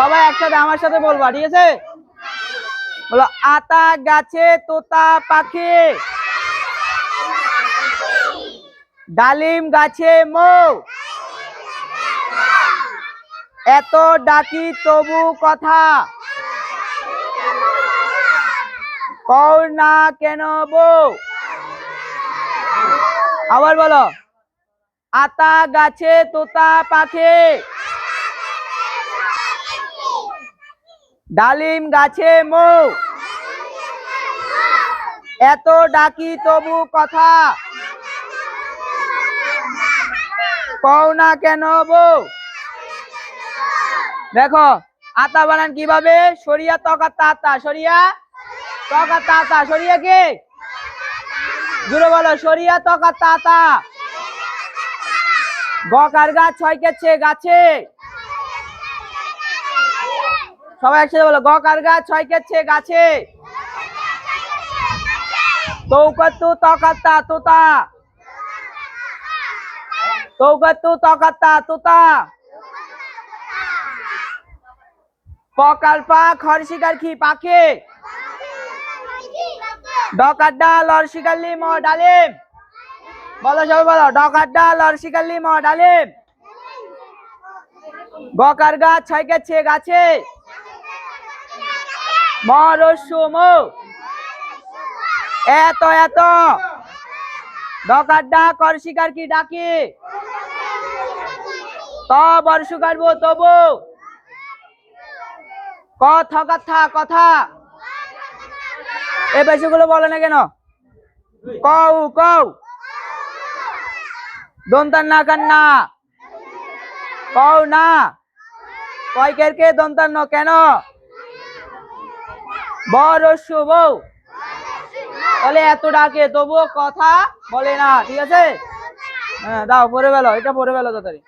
সবাই একসাথে আমার সাথে বলবা, ঠিক আছে? বলো, আতা গাছে তোতা পাখি, ডালিম গাছে মৌ, এত ডাকি তবু কথা কও না কেন বউ। আবার বলো, আতা গাছে তোতা পাখি, ডালিম গাছে মৌ, এত ডাকি তবু কথা কও না কেন বউ। দেখো আতা বানান কিভাবে, সরিয়া তকা তাতা, সরিয়া তকা তাতা, সরিয়া কে জুড়ে বলো, সরিয়া তকা তাতা। গকার গাছ ছয় কেছে গাছে, সবাই একসাথে বলো, গকার গাছ ছয় কেছে গাছে, তৌকাতু তকাতা তোতা, তৌকাতু তকাতা তোতা। পকাল পা খর শিকার কি পাখি, ডকার ডাল আর শিকারলি ম ডালিম। বলো সবাই বলো, ডকার ডাল আর শিকারলি ম ডালিম। গকার গাছ ছয় কেছে গাছে, মরস্যু মৌ, এত এত। ডকার ডা কর শিকার কি ডাকি, তব আর শিকারবো তবু, কথা কথা কথা। এই বেশিগুলো বলে না কেন, কও কও। দন্তার না কান্না, কও না। কয়কের কে দন্তার ন কেন, বরস্যু বউ। বলে এত ডাকে তবুও কথা বলে না, ঠিক আছে? হ্যাঁ দাও পরে বেলো, এটা পরে বেলো তাড়াতাড়ি।